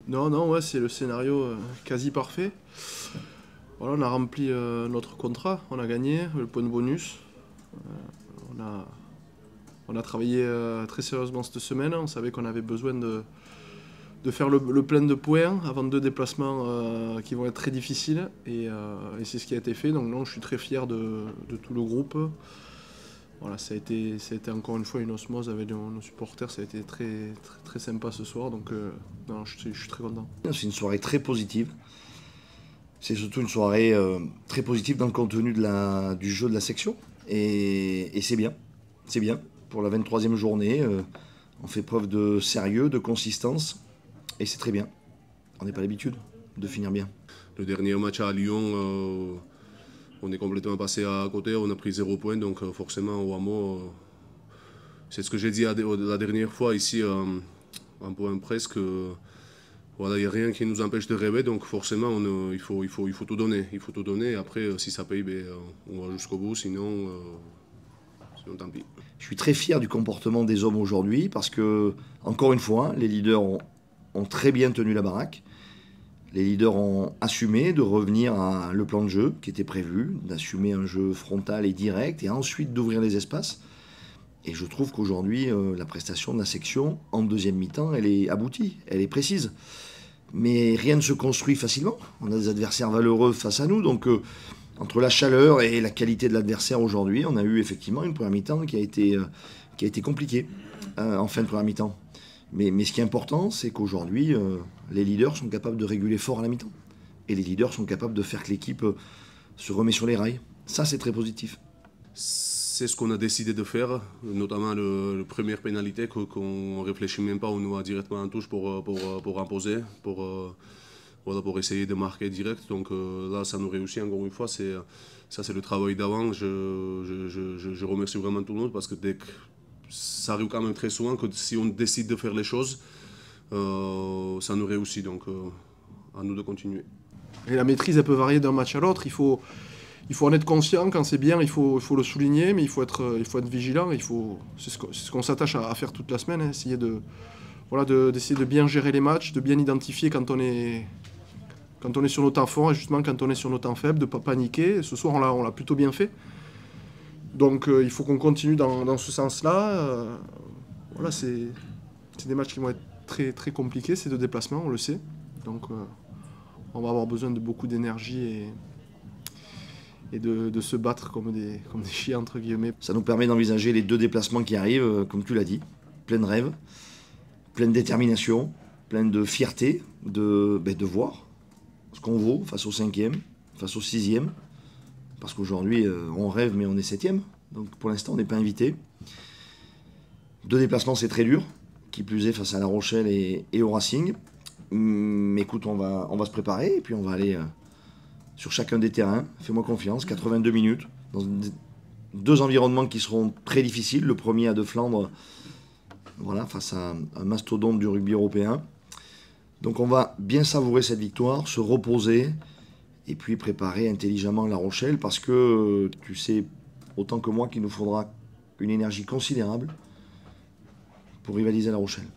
Non, non, ouais, c'est le scénario quasi parfait. Voilà, on a rempli notre contrat, on a gagné le point de bonus. On a, on a travaillé très sérieusement cette semaine. On savait qu'on avait besoin de faire le plein de points avant 2 déplacements qui vont être très difficiles. Et c'est ce qui a été fait. Donc non, je suis très fier de tout le groupe. Voilà, ça a été encore une fois une osmose avec nos supporters. Ça a été très, très, très sympa ce soir. Donc non, je suis très content. C'est une soirée très positive. C'est surtout une soirée très positive dans le contenu du jeu de la section. Et c'est bien. C'est bien. Pour la 23e journée, on fait preuve de sérieux, de consistance. Et c'est très bien. On n'est pas l'habitude de finir bien. Le dernier match à Lyon, on est complètement passé à côté, on a pris 0 point, donc forcément au hameau, c'est ce que j'ai dit la dernière fois ici, en point presque. Voilà, il n'y a rien qui nous empêche de rêver, donc forcément il faut tout donner. Il faut tout donner, et après si ça paye, on va jusqu'au bout, sinon tant pis. Je suis très fier du comportement des hommes aujourd'hui parce que, encore une fois, les leaders ont très bien tenu la baraque. Les leaders ont assumé de revenir à le plan de jeu qui était prévu, d'assumer un jeu frontal et direct et ensuite d'ouvrir les espaces. Et je trouve qu'aujourd'hui, la prestation de la section en deuxième mi-temps, elle est aboutie, elle est précise. Mais rien ne se construit facilement. On a des adversaires valeureux face à nous, donc entre la chaleur et la qualité de l'adversaire aujourd'hui, on a eu effectivement une première mi-temps qui a été compliquée en fin de première mi-temps. Mais ce qui est important, c'est qu'aujourd'hui, les leaders sont capables de réguler fort à la mi-temps. Et les leaders sont capables de faire que l'équipe se remet sur les rails. Ça, c'est très positif. C'est ce qu'on a décidé de faire, notamment le première pénalité qu'on ne réfléchit même pas, on nous va directement en touche pour imposer, pour essayer de marquer direct. Donc là, ça nous réussit encore une fois. Ça, c'est le travail d'avant. Je remercie vraiment tout le monde parce que ça arrive quand même très souvent que si on décide de faire les choses, ça nous réussit. Donc à nous de continuer. Et la maîtrise, elle peut varier d'un match à l'autre. Il faut en être conscient. Quand c'est bien, il faut le souligner, mais il faut être vigilant. C'est ce qu'on s'attache à faire toute la semaine, hein, essayer d'essayer de bien gérer les matchs, de bien identifier quand on est sur nos temps forts et justement quand on est sur nos temps faibles, de ne pas paniquer. Ce soir, on l'a plutôt bien fait. Donc il faut qu'on continue dans ce sens-là. Voilà, c'est des matchs qui vont être très, très compliqués, ces 2 déplacements, on le sait. Donc on va avoir besoin de beaucoup d'énergie et de se battre comme des chiens, entre guillemets. Ça nous permet d'envisager les 2 déplacements qui arrivent, comme tu l'as dit, plein de rêves, plein de détermination, plein de fierté de voir ce qu'on vaut face au 5e, face au 6e. Parce qu'aujourd'hui, on rêve, mais on est 7e. Donc pour l'instant, on n'est pas invité. 2 déplacements, c'est très dur. Qui plus est face à La Rochelle et au Racing. Mais écoute, on va se préparer et puis on va aller sur chacun des terrains. Fais-moi confiance, 82 minutes. Dans 2 environnements qui seront très difficiles. Le premier à De Flandre, voilà, face à un mastodonte du rugby européen. Donc on va bien savourer cette victoire, se reposer et puis préparer intelligemment La Rochelle parce que tu sais autant que moi qu'il nous faudra une énergie considérable pour rivaliser à La Rochelle.